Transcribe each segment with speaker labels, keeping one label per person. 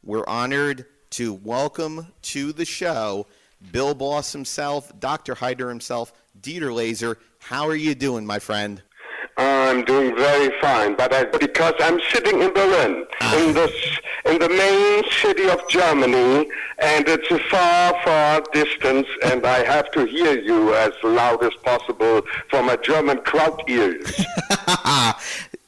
Speaker 1: We're honored to welcome to the show Bill Boss himself, Dr. Heiter himself, Dieter Laser. How are you doing, my friend?
Speaker 2: I'm doing very fine, but because I'm sitting in Berlin, in the main city of Germany, and it's a far, far distance, and I have to hear you as loud as possible for my German crowd ears.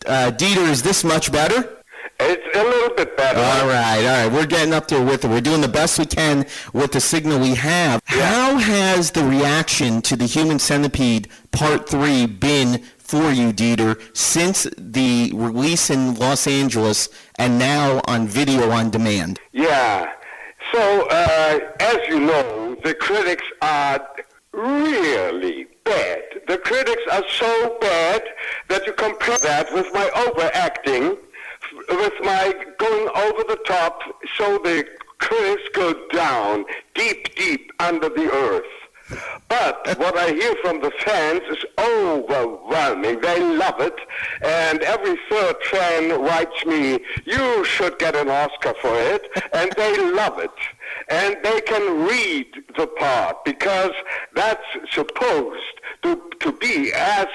Speaker 1: Dieter, is this much better?
Speaker 2: It's a little bit better.
Speaker 1: All right. We're getting up there with it. We're doing the best we can with the signal we have. Yeah. How has the reaction to the Human Centipede Part 3 been for you, Dieter, since the release in Los Angeles and now on video on demand?
Speaker 2: Yeah. So, as you know, the critics are really bad. The critics are so bad that you compare that with my overacting, with my going over the top, so the critics go down, deep, deep under the earth. But what I hear from the fans is overwhelming. They love it. And every third fan writes me, you should get an Oscar for it. And they love it. And they can read the part because that's supposed to be as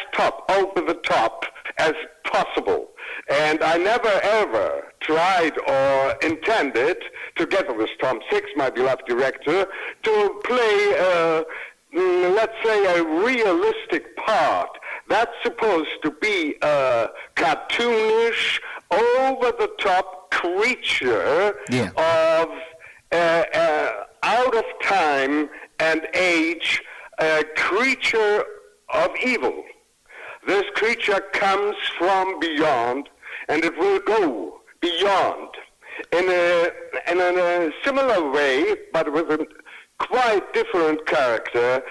Speaker 2: over the top as possible. And I never ever tried or intended, together with Tom Six, my beloved director, to play, let's say, a realistic part. That's supposed to be a cartoonish, over-the-top creature of out of time and age, a creature of evil. This creature comes from beyond, and it will go beyond in a similar way, but with a quite different character.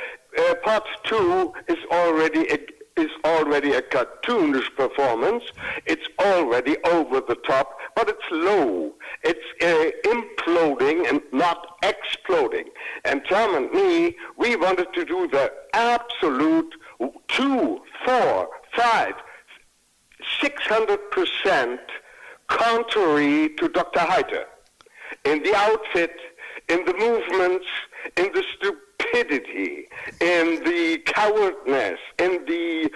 Speaker 2: Part 2 is already a cartoonish performance. It's already over the top, but it's low. It's imploding and not exploding. And Tom and me, we wanted to do the absolute 2, 4, 5, 600% contrary to Dr. Heiter. In the outfit, in the movements, in the stupidity, in the cowardness, in the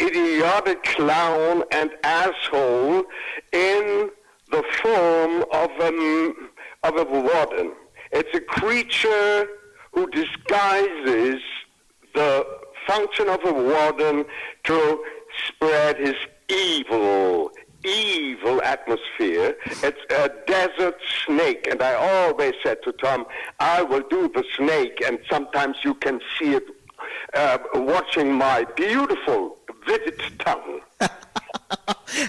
Speaker 2: idiotic clown and asshole, in the form of a warden. It's a creature who disguises the function of a warden to spread his evil atmosphere. It's a desert snake, and I always said to Tom, I will do the snake, and sometimes you can see it watching my beautiful, vivid tongue.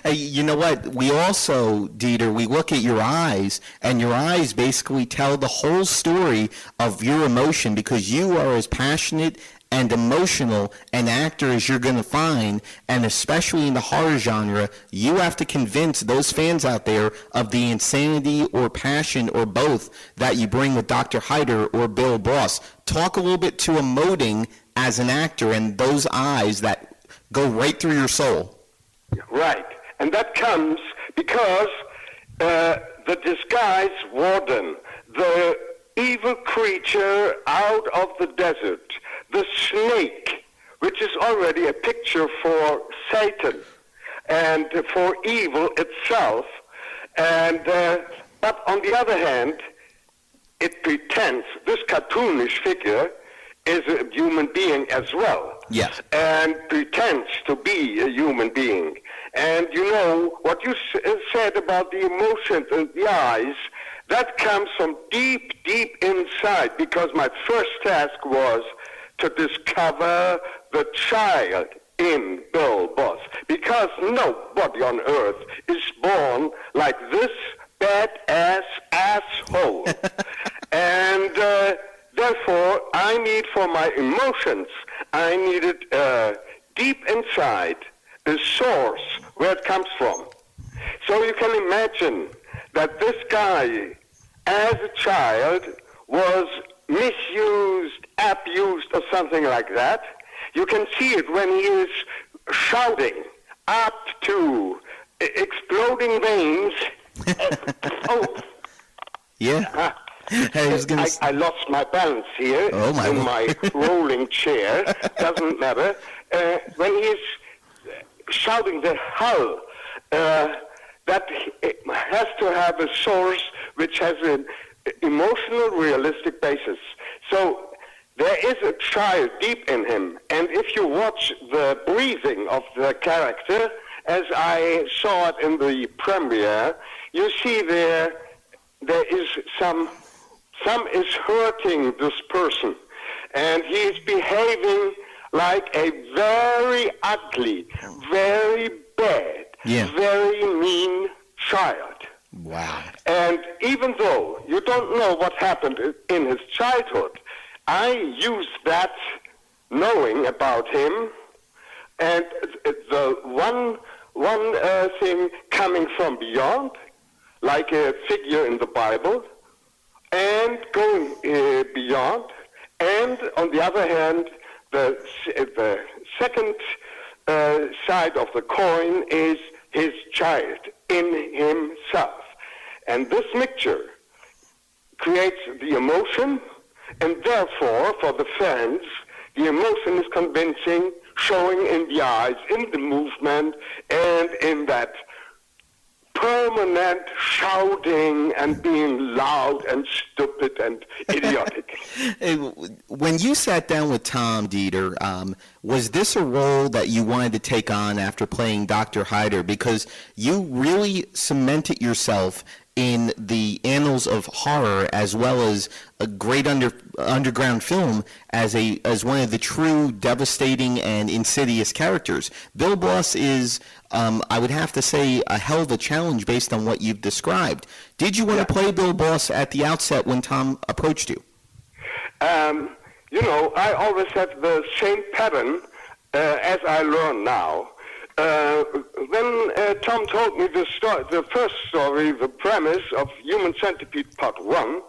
Speaker 1: Hey, you know what? We also, Dieter, we look at your eyes, and your eyes basically tell the whole story of your emotion because you are as passionate and emotional an actor as you're going to find, and especially in the horror genre, you have to convince those fans out there of the insanity or passion or both that you bring with Dr. Heiter or Bill Boss. Talk a little bit to emoting as an actor and those eyes that go right through your soul.
Speaker 2: Right, and that comes because the disguised warden, the evil creature out of the desert, the snake, which is already a picture for Satan and for evil itself, and but on the other hand, it pretends this cartoonish figure is a human being as well.
Speaker 1: Yes.
Speaker 2: And pretends to be a human being. And you know, what you said about the emotions and the eyes, that comes from deep, deep inside, because my first task was to discover the child in Bill Boss, because nobody on earth is born like this badass asshole. And therefore, I need for my emotions, I needed deep inside the source where it comes from. So you can imagine that this guy, as a child, was misused, abused, or something like that. You can see it when he is shouting up to exploding veins.
Speaker 1: Yeah. I was gonna.
Speaker 2: I lost my balance here
Speaker 1: Oh, my
Speaker 2: in
Speaker 1: Lord.
Speaker 2: my rolling chair. Doesn't matter. When he's shouting the hull, that has to have a source which has an emotional, realistic basis. So there is a child deep in him, and if you watch the breathing of the character, as I saw it in the premiere, you see there is some is hurting this person, and he is behaving like a very ugly, very bad, very mean child.
Speaker 1: Wow.
Speaker 2: And even though you don't know what happened in his childhood, I use that knowing about him, and the one thing coming from beyond, like a figure in the Bible, and going beyond, and on the other hand, the second side of the coin is his child in himself. And this mixture creates the emotion, and therefore, for the fans, the emotion is convincing, showing in the eyes, in the movement, and in that permanent shouting and being loud and stupid and idiotic.
Speaker 1: When you sat down with Tom, Dieter, was this a role that you wanted to take on after playing Dr. Heiter? Because you really cemented yourself in the annals of horror, as well as a great underground film, as one of the true devastating and insidious characters. Bill Boss is, I would have to say, a hell of a challenge based on what you've described. Did you want to play Bill Boss at the outset when Tom approached you?
Speaker 2: I always had the same pattern, as I learn now. When Tom told me the first story, the premise of Human Centipede Part 1,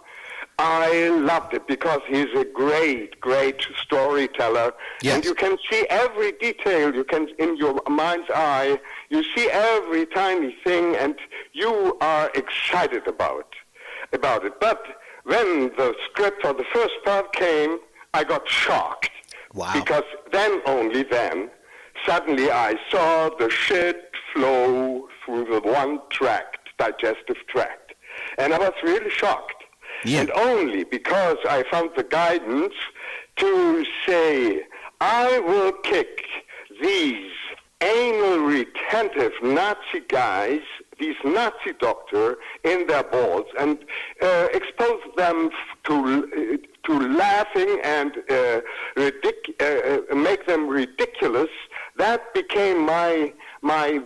Speaker 2: I loved it because he's a great, great storyteller.
Speaker 1: Yes.
Speaker 2: And you can see every detail. You can, in your mind's eye, you see every tiny thing, and you are excited about it. But when the script for the first part came, I got shocked.
Speaker 1: Wow.
Speaker 2: Because only then, suddenly I saw the shit flow through the one tract, digestive tract. And I was really shocked.
Speaker 1: Yeah.
Speaker 2: And only because I found the guidance to say, I will kick these anal retentive Nazi guys, these Nazi doctors, in their balls and expose them to laughing and make them ridiculous. That became my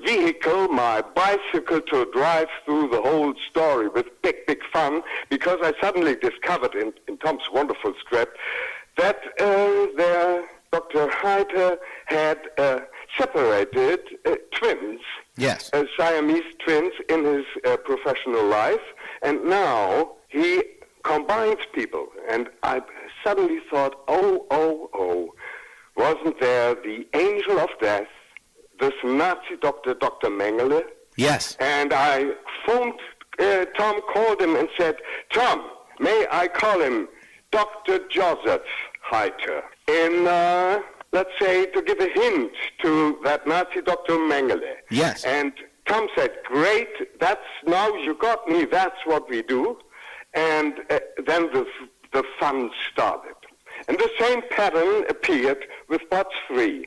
Speaker 2: vehicle, my bicycle to drive through the whole story with big, big fun, because I suddenly discovered in Tom's wonderful script that Dr. Heiter had separated twins,
Speaker 1: Yes.
Speaker 2: Siamese twins, in his professional life, and now he combines people. And I suddenly thought, oh, wasn't there the angel of death, this Nazi doctor, Dr. Mengele?
Speaker 1: Yes.
Speaker 2: And I phoned, Tom called him and said, Tom, may I call him Dr. Joseph Heiter? In, let's say, to give a hint to that Nazi Dr. Mengele.
Speaker 1: Yes.
Speaker 2: And Tom said, great, now you got me, that's what we do. And then the fun started. And the same pattern appeared with Part 3.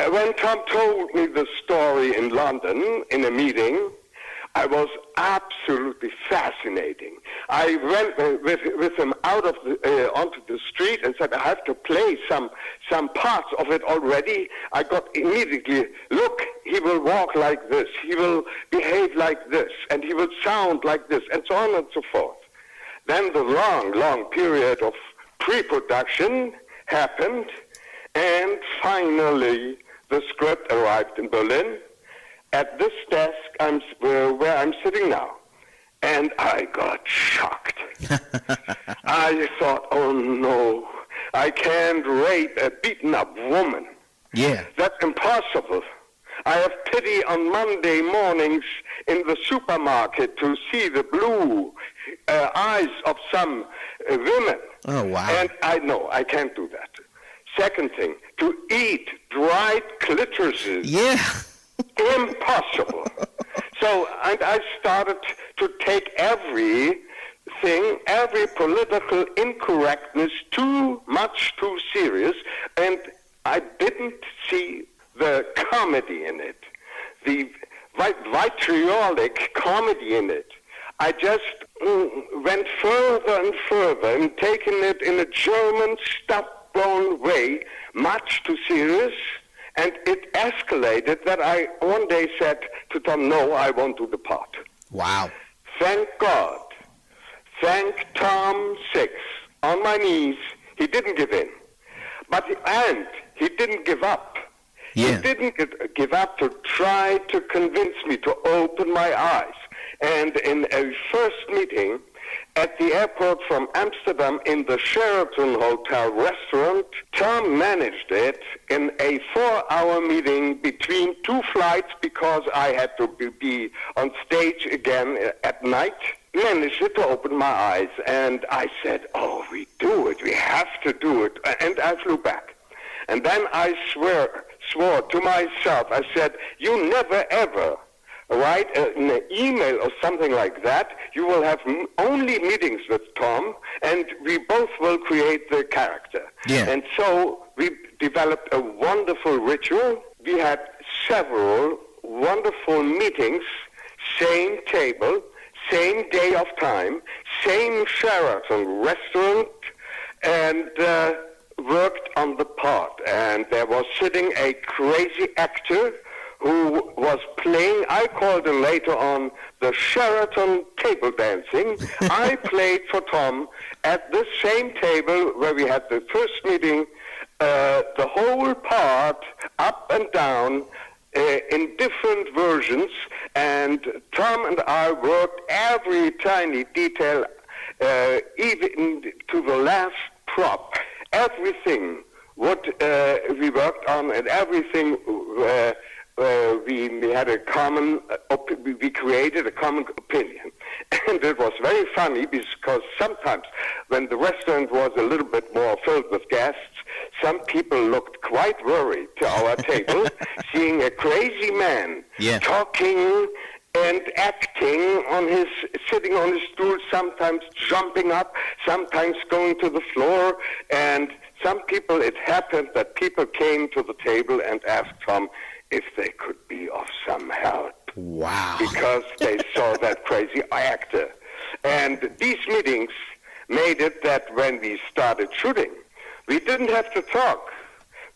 Speaker 2: When Tom told me the story in London in a meeting, I was absolutely fascinating. I went with him out of onto the street and said, I have to play some parts of it already. I got immediately, look, he will walk like this, he will behave like this, and he will sound like this, and so on and so forth. Then the long period of pre-production happened, and finally the script arrived in Berlin at this desk where I'm sitting now. And I got shocked. I thought, oh no, I can't rape a beaten-up woman.
Speaker 1: Yeah.
Speaker 2: That's impossible. I have pity on Monday mornings in the supermarket to see the blue eyes of some women.
Speaker 1: Oh, wow.
Speaker 2: And I know I can't do that. Second thing, to eat dried clitorises.
Speaker 1: Yeah.
Speaker 2: Impossible. So, and I started to take every political incorrectness too serious, and I didn't see the comedy in it, the vitriolic comedy in it. I just went further and further and taken it in a German stubborn way, much too serious, and it escalated that I one day said to Tom, no, I won't do the part.
Speaker 1: Wow.
Speaker 2: Thank God. Thank Tom Six. On my knees, he didn't give in. And he didn't give up.
Speaker 1: Yeah.
Speaker 2: He didn't give up to try to convince me to open my eyes. And in a first meeting at the airport from Amsterdam in the Sheraton Hotel restaurant, Tom managed it in a 4-hour meeting between 2 flights because I had to be on stage again at night. Managed it to open my eyes, and I said, oh, we do it. We have to do it. And I flew back. And then I swore to myself, I said, you never ever write an email or something like that. You will have only meetings with Tom, and we both will create the character.
Speaker 1: Yeah.
Speaker 2: And so we developed a wonderful ritual. We had several wonderful meetings, same table, same day of time, same Sheraton restaurant, and worked on the part. And there was sitting a crazy actor who was playing, I called him later on the Sheraton table dancing. I played for Tom at the same table where we had the first meeting, the whole part, up and down, in different versions, and Tom and I worked every tiny detail, even to the last prop. Everything what we worked on, and everything we had a common, we created a common opinion. And it was very funny because sometimes when the restaurant was a little bit more filled with guests, some people looked quite worried to our table, seeing a crazy man talking and acting sitting on his stool, sometimes jumping up, sometimes going to the floor. And some people, it happened that people came to the table and asked Tom if they could be of some help.
Speaker 1: Wow.
Speaker 2: Because they saw that crazy actor. And these meetings made it that when we started shooting, we didn't have to talk.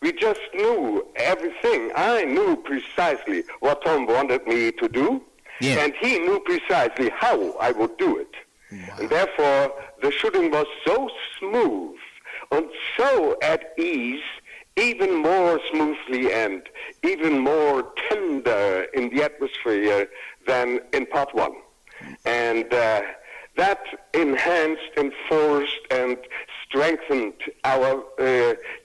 Speaker 2: We just knew everything. I knew precisely what Tom wanted me to do, and he knew precisely how I would do it.
Speaker 1: Wow.
Speaker 2: And therefore, the shooting was so smooth and so at ease, even more smoothly and even more tender in the atmosphere than in part one. And that enhanced, enforced, and strengthened our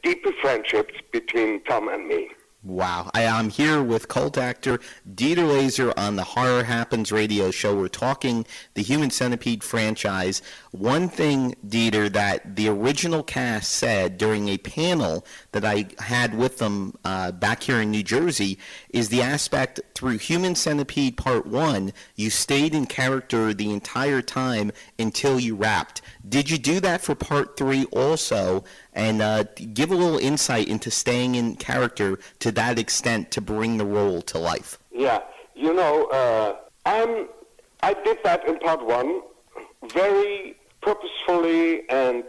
Speaker 2: deeper friendships between Tom and me.
Speaker 1: Wow. I'm here with cult actor Dieter Laser on the Horror Happens radio show. We're talking the Human Centipede franchise. One thing, Dieter, that the original cast said during a panel that I had with them back here in New Jersey is the aspect through Human Centipede Part 1, you stayed in character the entire time until you rapped. Did you do that for Part 3 also? And give a little insight into staying in character to that extent to bring the role to life.
Speaker 2: Yeah, you know, I did that in part one very purposefully, and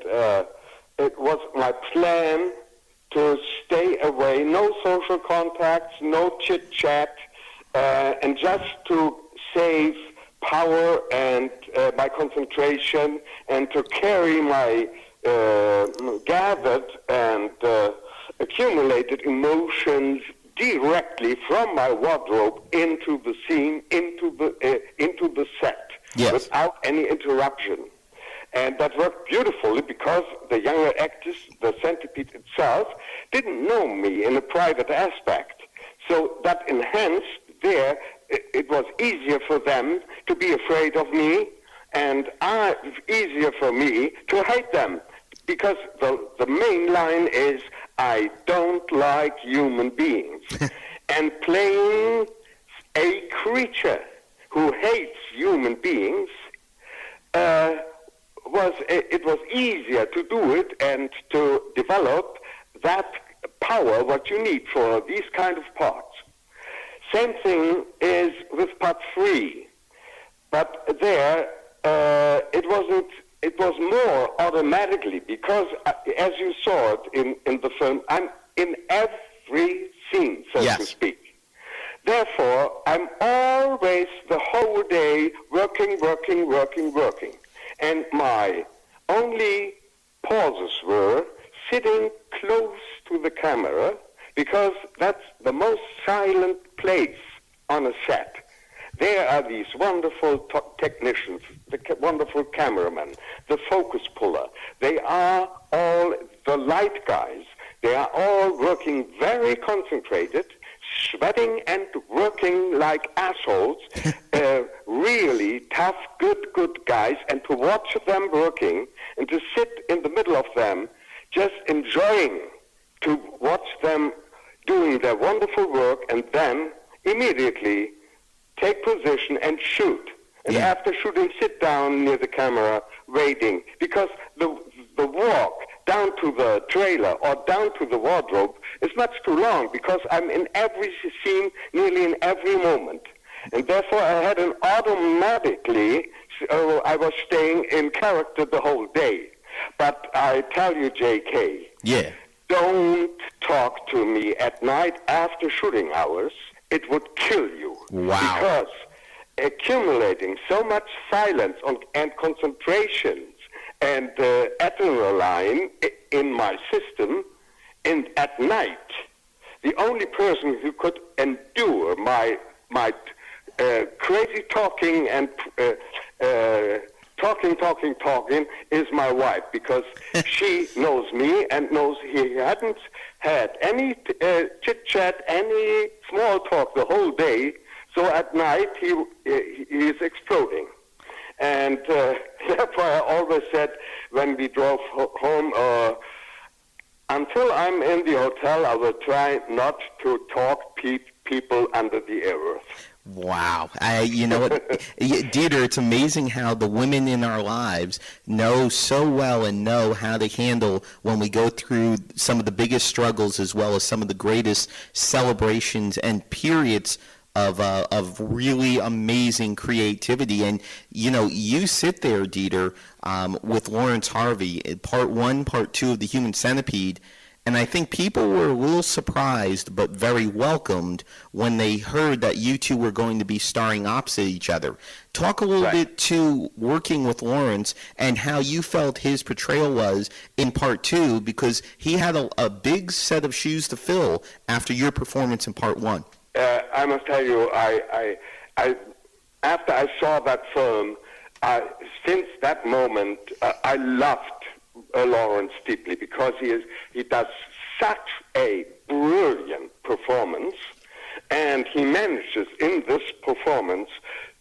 Speaker 2: it was my plan to stay away, no social contacts, no chit-chat, and just to save power and my concentration, and to carry my gathered and accumulated emotions directly from my wardrobe into the scene, into the set, without any interruption. And that worked beautifully because the younger actors, the Centipede itself, didn't know me in a private aspect. So that enhanced it was easier for them to be afraid of me and it's easier for me to hate them. Because the main line is, I don't like human beings. And playing a creature who hates human beings, it was easier to do it and to develop that power what you need for these kind of parts. Same thing is with part 3. But there, it wasn't. It was more automatically because, as you saw it in the film, I'm in every scene, so to speak. Therefore, I'm always the whole day working. And my only pauses were sitting close to the camera because that's the most silent place on a set. There are these wonderful technicians, the wonderful cameramen, the focus puller. They are all the light guys. They are all working very concentrated, sweating and working like assholes, really tough, good guys. And to watch them working and to sit in the middle of them, just enjoying to watch them doing their wonderful work and then immediately take position and shoot. And after shooting, sit down near the camera, waiting. Because the walk down to the trailer or down to the wardrobe is much too long because I'm in every scene, nearly in every moment. And therefore I had an automatically, I was staying in character the whole day. But I tell you, J.K., don't talk to me at night after shooting hours. It would kill you.
Speaker 1: Wow.
Speaker 2: Because accumulating so much silence and concentration and adrenaline in my system at night, the only person who could endure my crazy talking and talking is my wife, because she knows me and knows he hadn't had any chit-chat, any small talk the whole day, so at night he is exploding. And therefore I always said when we drove home, until I'm in the hotel, I will try not to talk people under the earth.
Speaker 1: Wow. You know what, Dieter, it's amazing how the women in our lives know so well and know how to handle when we go through some of the biggest struggles as well as some of the greatest celebrations and periods of really amazing creativity. And, you know, you sit there, Dieter, with Lawrence Harvey, part 1, part 2 of the Human Centipede, and I think people were a little surprised but very welcomed when they heard that you two were going to be starring opposite each other. Talk a little bit to working with Lawrence and how you felt his portrayal was in part 2, because he had a big set of shoes to fill after your performance in part 1.
Speaker 2: I must tell you, I after I saw that film, since that moment, I loved Lawrence deeply, because he does such a brilliant performance, and he manages in this performance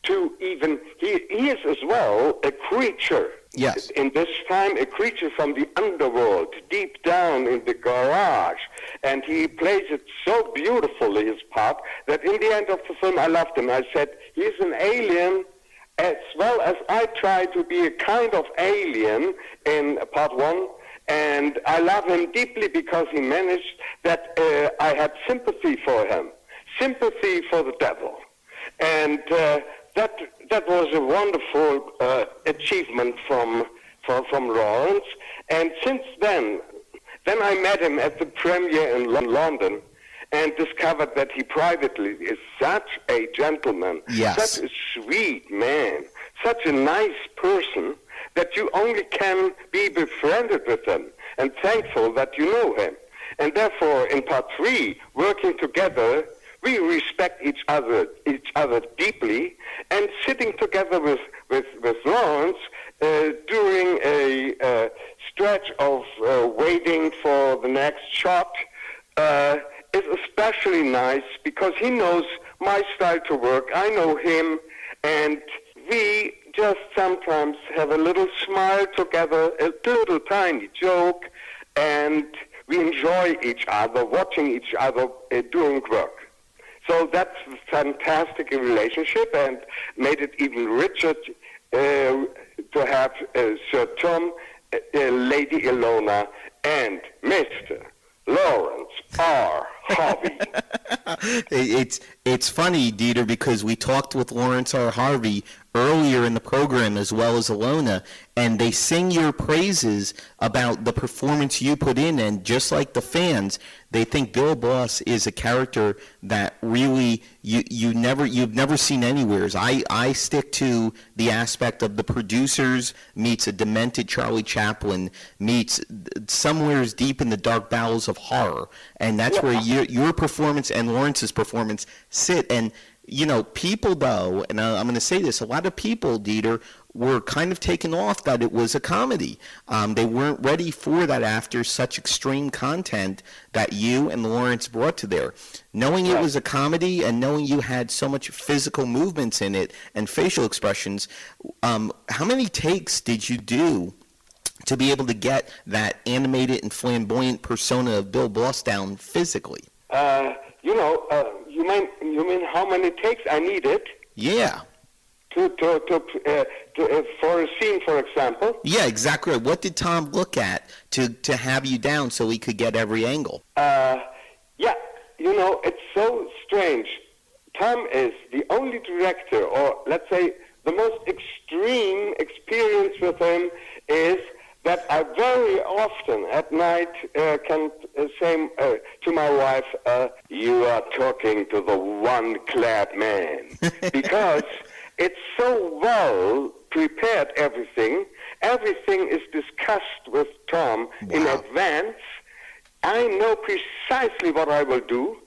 Speaker 2: to even, he is as well a creature.
Speaker 1: Yes.
Speaker 2: In this time, a creature from the underworld, deep down in the garage. And he plays it so beautifully, his part, that in the end of the film, I loved him. I said, he's an alien, as well as I try to be a kind of alien in part 1. And I love him deeply because he managed that I had sympathy for him, sympathy for the devil. And that was a wonderful achievement from Lawrence. And since then I met him at the premiere in London and discovered that he privately is such a gentleman, such a sweet man, such a nice person, that you only can be befriended with him and thankful that you know him. And therefore, in part 3, working together, we respect each other deeply, and sitting together with Lawrence during a stretch of waiting for the next shot is especially nice, because he knows my style to work, I know him, and we just sometimes have a little smile together, a little tiny joke, and we enjoy each other, watching each other doing work. So that's a fantastic relationship and made it even richer to have Sir Tom, Lady Ilona, and Mr. Lawrence R. Harvey.
Speaker 1: It's funny, Dieter, because we talked with Lawrence R. Harvey earlier in the program as well as Ilona, and they sing your praises about the performance you put in, and just like the fans, they think Bill Boss is a character that really you've never seen anywhere. I stick to the aspect of the producers meets a demented Charlie Chaplin meets somewhere's deep in the dark bowels of horror, and that's where your performance and Lawrence's performance sit. And people, though, and I'm going to say this, a lot of people, Dieter, were kind of taken off that it was a comedy. They weren't ready for that after such extreme content that you and Lawrence brought to there. Knowing it was a comedy and knowing you had so much physical movements in it and facial expressions, how many takes did you do to be able to get that animated and flamboyant persona of Bill Boss down physically?
Speaker 2: You mean how many takes I needed?
Speaker 1: Yeah.
Speaker 2: For a scene, for example?
Speaker 1: Yeah, exactly. What did Tom look at to have you down so he could get every angle?
Speaker 2: It's so strange. Tom is the only director, or let's say the most extreme experience with him is that I very often at night can say to my wife, you are talking to the one-clad man. Because it's so well prepared, everything. Everything is discussed with Tom in advance. I know precisely what I will do.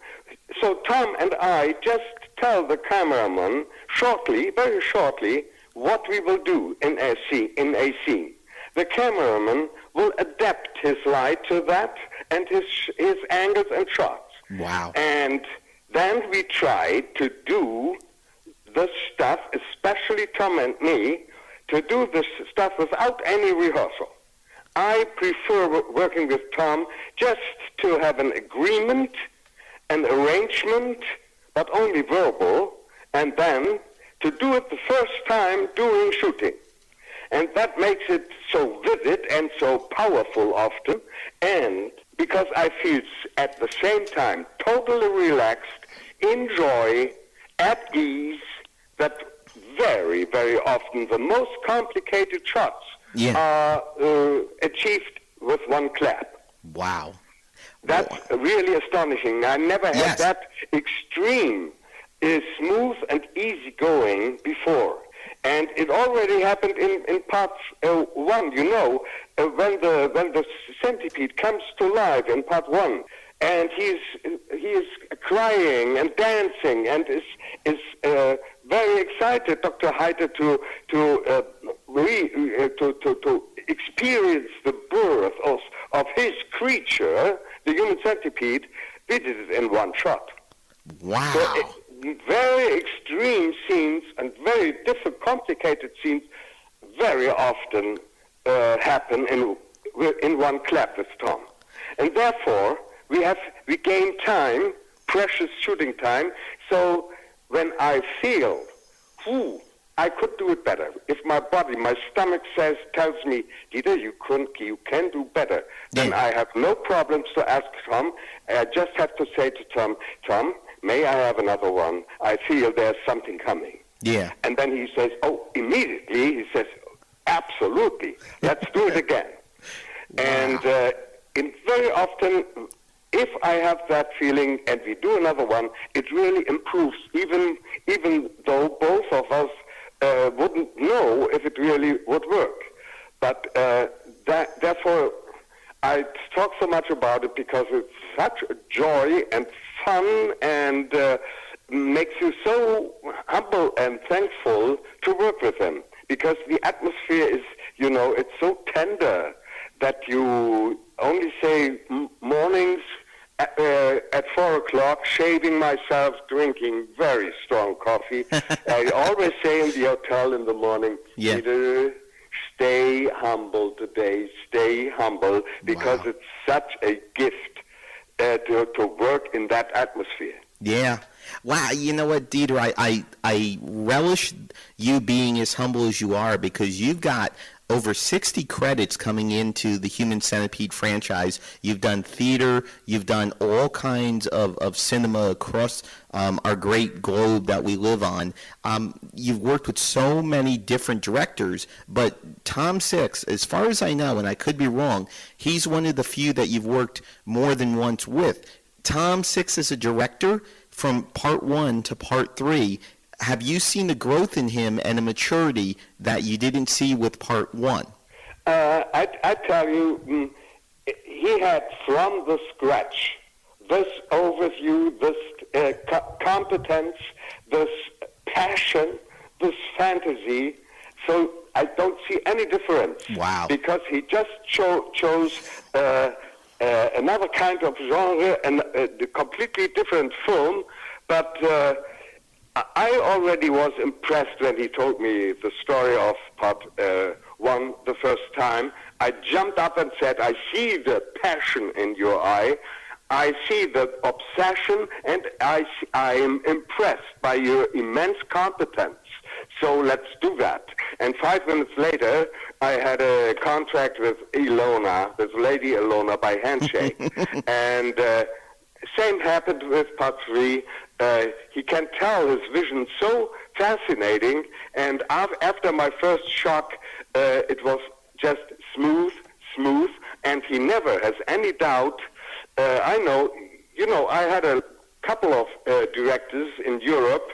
Speaker 2: So Tom and I just tell the cameraman shortly, very shortly, what we will do in a scene. The cameraman will adapt his light to that and his angles and shots.
Speaker 1: Wow.
Speaker 2: And then we try to do the stuff, especially Tom and me, to do this stuff without any rehearsal. I prefer working with Tom just to have an agreement, an arrangement, but only verbal, and then to do it the first time during shooting. And that makes it so vivid and so powerful often, and because I feel at the same time totally relaxed, enjoy, at ease, that very, very often the most complicated shots are achieved with one clap.
Speaker 1: Wow.
Speaker 2: That's really astonishing. I never had that extreme, smooth and easygoing before. And it already happened in part one, when the centipede comes to life in part one, and he is crying and dancing and is very excited, Dr. Heiter, to experience the birth of his creature, the human centipede. We did it in one shot.
Speaker 1: Wow.
Speaker 2: So very extreme scenes and very different, complicated scenes very often happen in one clap with Tom. And therefore, we gain time, precious shooting time, so when I feel, I could do it better. If my body, my stomach tells me, Dieter, you can do better, then I have no problems to ask Tom. I just have to say to Tom, may I have another one? I feel there's something coming.
Speaker 1: Yeah.
Speaker 2: And then he says, immediately he says, absolutely, let's do it again. Wow. And very often, if I have that feeling and we do another one, it really improves, even though both of us wouldn't know if it really would work. But therefore, I talk so much about it because it's such a joy and fun and makes you so humble and thankful to work with him, because the atmosphere is, it's so tender that you only say mornings at 4 o'clock, shaving myself, drinking very strong coffee. I always say in the hotel in the morning,
Speaker 1: Yeah.
Speaker 2: Peter, stay humble today, stay humble, because
Speaker 1: Wow.
Speaker 2: it's such a gift to work in that atmosphere.
Speaker 1: Yeah. Wow. You know what, Dieter? I relish you being as humble as you are, because you've got over 60 credits coming into the Human Centipede franchise. You've done theater. You've done all kinds of cinema across our great globe that we live on. You've worked with so many different directors, but Tom Six, as far as I know, and I could be wrong, he's one of the few that you've worked more than once with. Tom Six as a director, from part 1 to part 3, have you seen the growth in him and a maturity that you didn't see with part 1?
Speaker 2: I tell you, he had from the scratch this overview, this competence, this passion, this fantasy. So I don't see any difference.
Speaker 1: Wow.
Speaker 2: Because he just chose another kind of genre and a completely different film, but I already was impressed when he told me the story of part 1 the first time. I jumped up and said, I see the passion in your eye, I see the obsession, and I am impressed by your immense competence. So let's do that. And 5 minutes later, I had a contract with Ilona, this lady Ilona, by handshake. And same happened with part 3. He can tell his vision so fascinating. And after my first shock, it was just smooth, and he never has any doubt. I know, I had a couple of directors in Europe.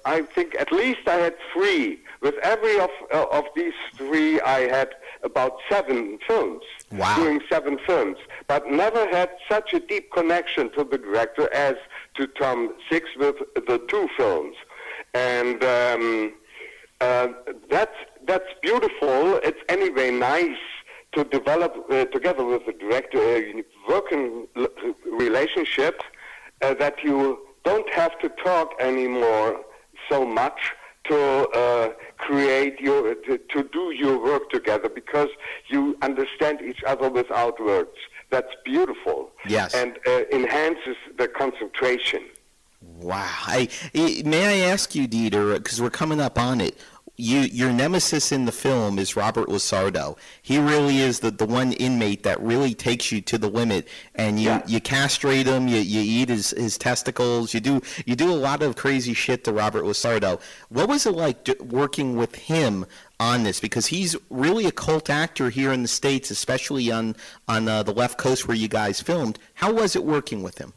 Speaker 2: I think at least I had 3. With every of these 3, I had about 7 films.
Speaker 1: Wow.
Speaker 2: Doing 7 films, but never had such a deep connection to the director as to Tom Six with the 2 films. And that's beautiful. It's anyway nice to develop together with the director a working relationship that you don't have to talk anymore so much to create to do your work together, because you understand each other without words. That's beautiful.
Speaker 1: Yes.
Speaker 2: And enhances the concentration.
Speaker 1: Wow. May I ask you, Dieter, because we're coming up on it, your nemesis in the film is Robert Lusardo. He really is the one inmate that really takes you to the limit, and you castrate him, you eat his testicles, you do a lot of crazy shit to Robert Lusardo. What was it like working with him on this? Because he's really a cult actor here in the States, especially on the left coast where you guys filmed. How was it working with him?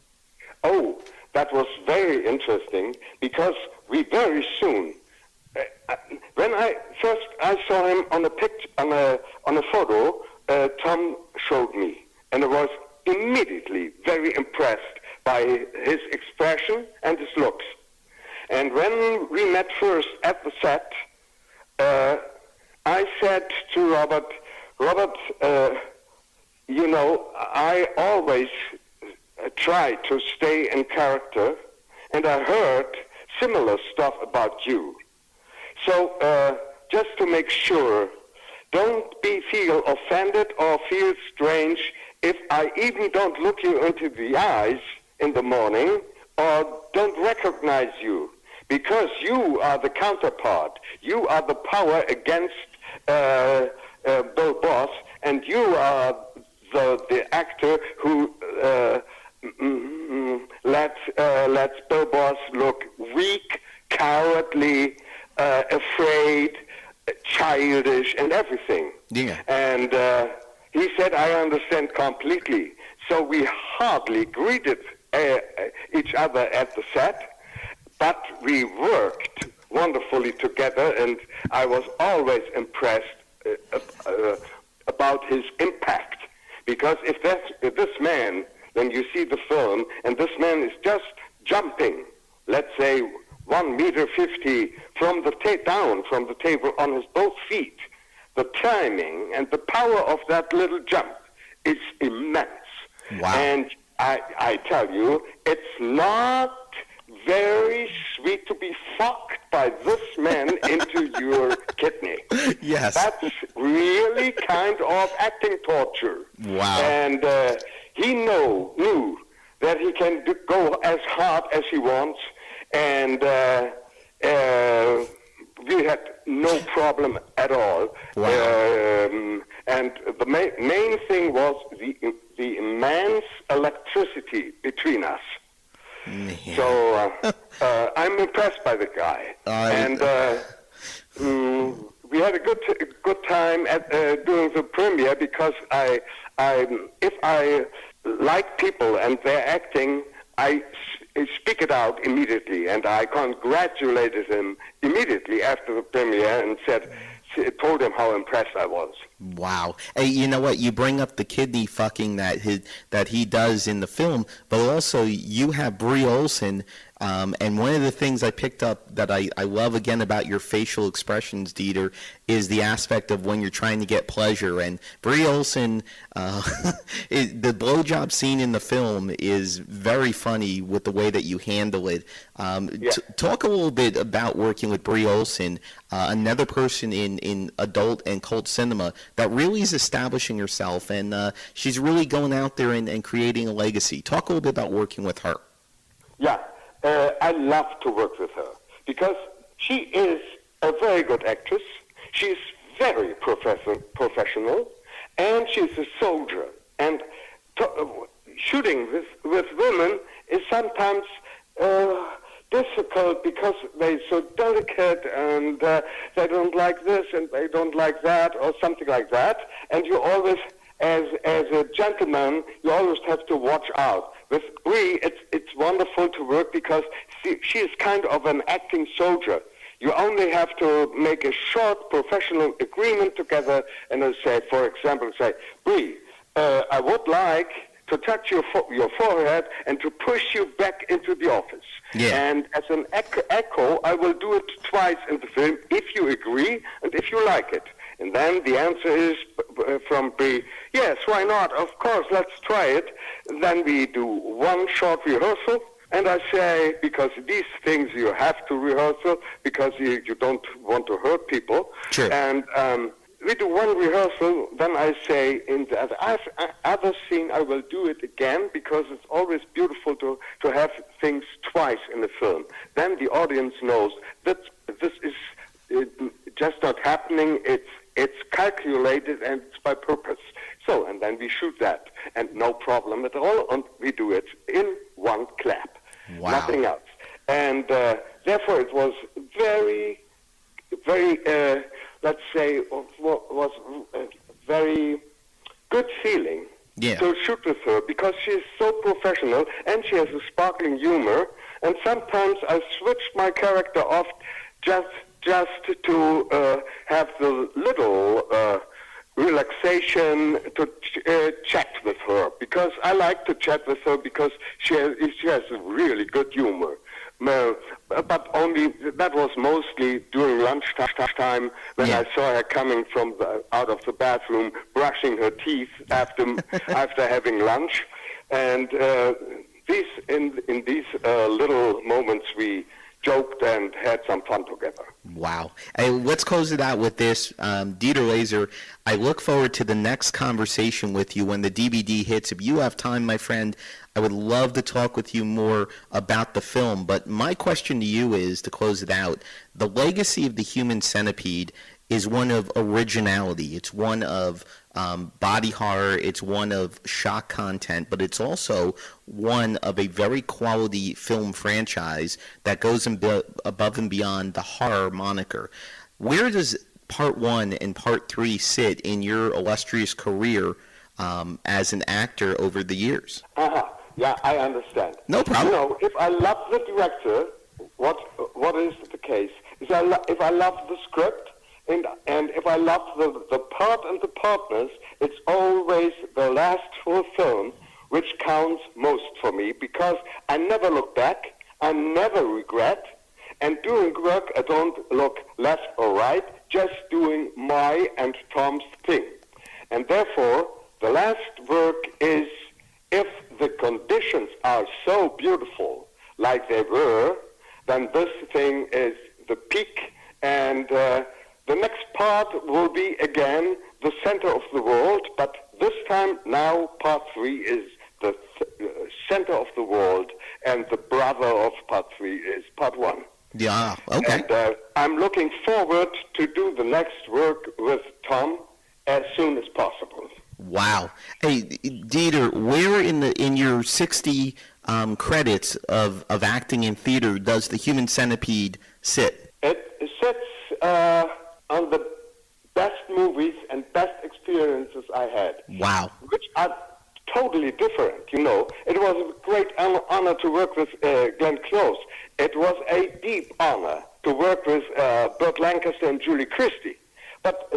Speaker 2: Oh, that was very interesting, because we very soon, when I saw him on a picture, on a photo, Tom showed me, and I was immediately very impressed by his expression and his looks. And when we met first at the set, I said to Robert, I always try to stay in character, and I heard similar stuff about you. So just to make sure, don't feel offended or feel strange if I even don't look you into the eyes in the morning or don't recognize you, because you are the counterpart. You are the power against Bill Boss, and you are the actor who lets Bill Boss look weak, cowardly, afraid, childish, and everything.
Speaker 1: Yeah.
Speaker 2: And he said, I understand completely. So we hardly greeted each other at the set, but we worked wonderfully together, and I was always impressed about his impact. Because if this man, when you see the film, and this man is just jumping, let's say 1.50 meters from the down from the table on his both feet, the timing and the power of that little jump is immense.
Speaker 1: Wow.
Speaker 2: And I tell you, it's not very sweet to be fucked by this man into your kidney.
Speaker 1: Yes.
Speaker 2: That's really kind of acting torture.
Speaker 1: Wow.
Speaker 2: And he knew that he can go as hard as he wants, and we had no problem at all.
Speaker 1: Wow.
Speaker 2: And the main thing was the immense electricity between us.
Speaker 1: Yeah.
Speaker 2: So I'm impressed by the guy, and we had a good time at doing the premiere because if I like people and they're acting, I speak it out immediately, and I congratulated him immediately after the premiere and told him how impressed I was.
Speaker 1: Wow. Hey, you know what? You bring up the kidney fucking that he does in the film, but also you have Brie Olson, and one of the things I picked up that I love again about your facial expressions, Dieter, is the aspect of when you're trying to get pleasure. And Brie Olson, the blowjob scene in the film is very funny with the way that you handle it. Talk a little bit about working with Brie Olson, another person in adult and cult cinema that really is establishing herself, and she's really going out there and creating a legacy. Talk a little bit about working with her.
Speaker 2: Yeah, I love to work with her because she is a very good actress. She's very professional, and she's a soldier. And shooting with women is sometimes difficult because they're so delicate, and they don't like this and they don't like that or something like that. And you always, as a gentleman, you always have to watch out. With Brie, it's wonderful to work because she is kind of an acting soldier. You only have to make a short professional agreement together and say, for example, Brie, I would like to touch your forehead and to push you back into the office.
Speaker 1: Yeah.
Speaker 2: And as an echo, I will do it twice in the film if you agree and if you like it. And then the answer is from Brie, yes, why not? Of course, let's try it. Then we do one short rehearsal, and I say, because these things you have to rehearsal because you don't want to hurt people.
Speaker 1: Sure.
Speaker 2: And we do one rehearsal, then I say, in the other scene, I will do it again because it's always beautiful to have things twice in the film. Then the audience knows that this is just not happening. It's calculated and it's by purpose. So, and then we shoot that, and no problem at all, and we do it in one clap.
Speaker 1: Wow.
Speaker 2: Nothing else. And therefore it was very, very, let's say, was a very good feeling to shoot with her because she's so professional and she has a sparkling humor. And sometimes I switched my character off just to have the little relaxation to chat with her, because I like to chat with her because she has a really good humor. But only that was mostly during lunchtime when I saw her coming from out of the bathroom, brushing her teeth after having lunch, and in these little moments we joked and had some fun together.
Speaker 1: Wow. Hey, let's close it out with this. Dieter Laser, I look forward to the next conversation with you when the DVD hits. If you have time, my friend, I would love to talk with you more about the film. But my question to you is, to close it out, the legacy of the Human Centipede is one of originality. It's one of body horror. It's one of shock content, but it's also one of a very quality film franchise that goes above and beyond the horror moniker. Where does Part 1 and Part 3 sit in your illustrious career as an actor over the years?
Speaker 2: Yeah, I understand.
Speaker 1: No problem.
Speaker 2: You know, if I love the director, what is the case? Is if I love the script, and if I love the part and the partners, it's always the last full film which counts most for me, because I never look back, I never regret, and doing work I don't look left or right, just doing my and Tom's thing. And therefore, the last work is if the conditions are so beautiful like they were, then this thing is the peak, and the next part will be again the center of the world, but this time now part 3 is the center of the world, and the brother of part 3 is part 1.
Speaker 1: Yeah, okay.
Speaker 2: And I'm looking forward to do the next work with Tom as soon as possible.
Speaker 1: Wow. Hey, Dieter, where in your 60 credits of acting in theater does the Human Centipede sit?
Speaker 2: It sits on the best movies and best experiences I had.
Speaker 1: Wow.
Speaker 2: Which are totally different, you know. It was a great honor to work with Glenn Close. It was a deep honor to work with Burt Lancaster and Julie Christie. But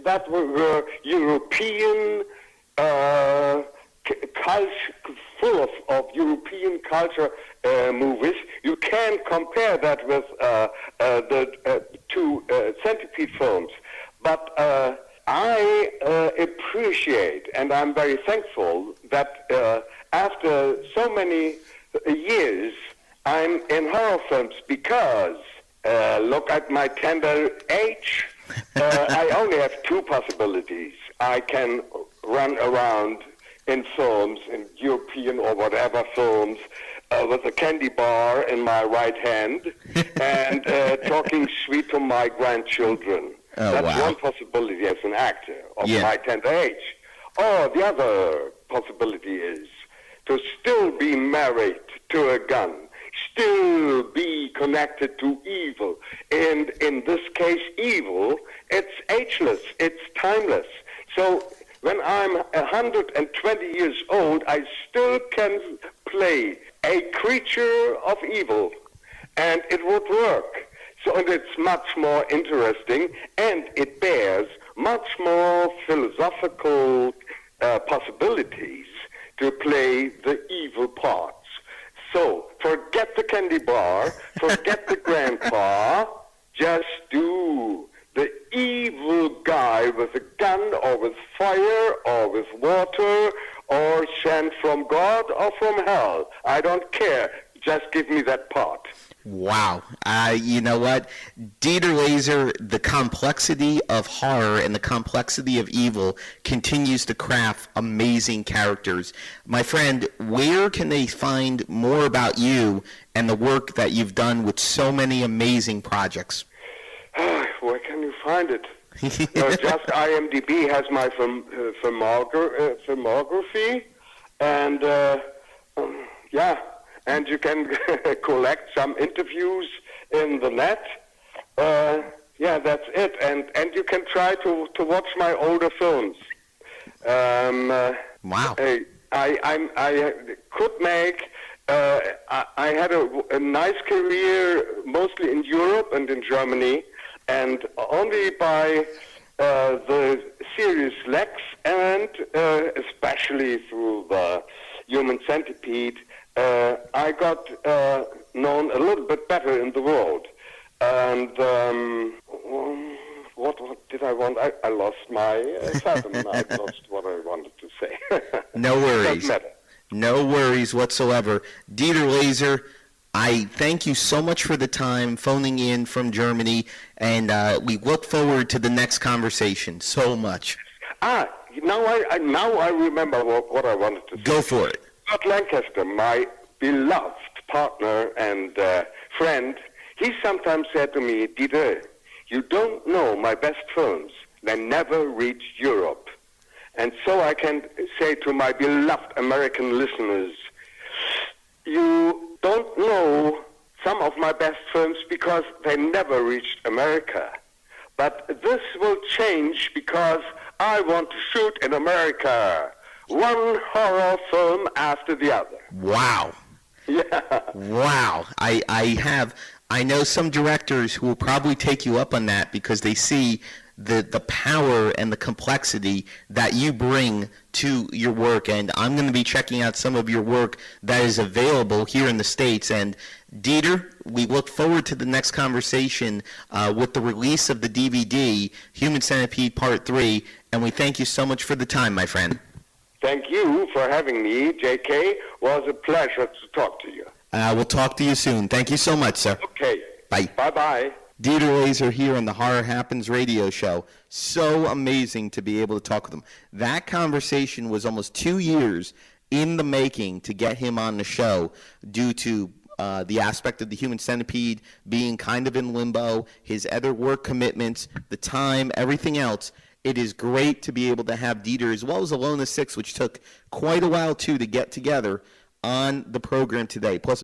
Speaker 2: that were European culture, full of European culture movies. You can't compare that with the two Centipede films. But I appreciate, and I'm very thankful, that after so many years, I'm in horror films because, look at my tender age, I only have 2 possibilities. I can run around in films, in European or whatever films, with a candy bar in my right hand and talking sweet to my grandchildren.
Speaker 1: Oh,
Speaker 2: That's
Speaker 1: wow.
Speaker 2: one possibility as an actor of
Speaker 1: Yeah.
Speaker 2: my tender age. Or the other possibility is to still be married to a gun, still be connected to evil. And in this case, evil, it's ageless, it's timeless. So when I'm 120 years old, I still can play a creature of evil, and it would work. So and it's much more interesting, and it bears much more philosophical possibilities to play the evil parts. So forget the candy bar, forget the grandpa, just do the evil guy with a gun or with fire or with water or sent from God or from hell. I don't care. Just give me that part.
Speaker 1: Wow. You know what? Dieter Laser, the complexity of horror and the complexity of evil continues to craft amazing characters. My friend, where can they find more about you and the work that you've done with so many amazing projects?
Speaker 2: Where can you find it? Just IMDb has my filmography, and yeah, and you can collect some interviews in the net. Yeah, that's it, and you can try to watch my older films.
Speaker 1: Wow.
Speaker 2: I could make. I had a nice career, mostly in Europe and in Germany, and only by the series Lex and especially through the Human Centipede, I got known a little bit better in the world. And what did I want? I lost my fathom. I lost what I wanted to say.
Speaker 1: No worries.
Speaker 2: Doesn't matter.
Speaker 1: No worries whatsoever. Dieter Laser, I thank you so much for the time phoning in from Germany, and we look forward to the next conversation so much.
Speaker 2: Now I remember what I wanted to say.
Speaker 1: Go for it.
Speaker 2: Burt Lancaster, my beloved partner and friend, he sometimes said to me, Dieter, you don't know my best films. They never reached Europe. And so I can say to my beloved American listeners, you don't know some of my best films because they never reached America. But this will change because I want to shoot in America. One horror film after the other.
Speaker 1: Wow.
Speaker 2: Yeah.
Speaker 1: Wow. I know some directors who will probably take you up on that because they see the power and the complexity that you bring to your work, and I'm going to be checking out some of your work that is available here in the States. And Dieter, we look forward to the next conversation with the release of the DVD, Human Centipede Part 3, and we thank you so much for the time, my friend.
Speaker 2: Thank you for having me, J.K. It was a pleasure to talk to you.
Speaker 1: We'll talk to you soon. Thank you so much, sir.
Speaker 2: Okay.
Speaker 1: Bye.
Speaker 2: Bye-bye.
Speaker 1: Dieter Laser here on the Horror Happens radio show. So amazing to be able to talk with him. That conversation was almost 2 years in the making to get him on the show due to the aspect of the Human Centipede being kind of in limbo, his other work commitments, the time, everything else. It is great to be able to have Dieter, as well as Alone of Six, which took quite a while, too, to get together on the program today. Plus,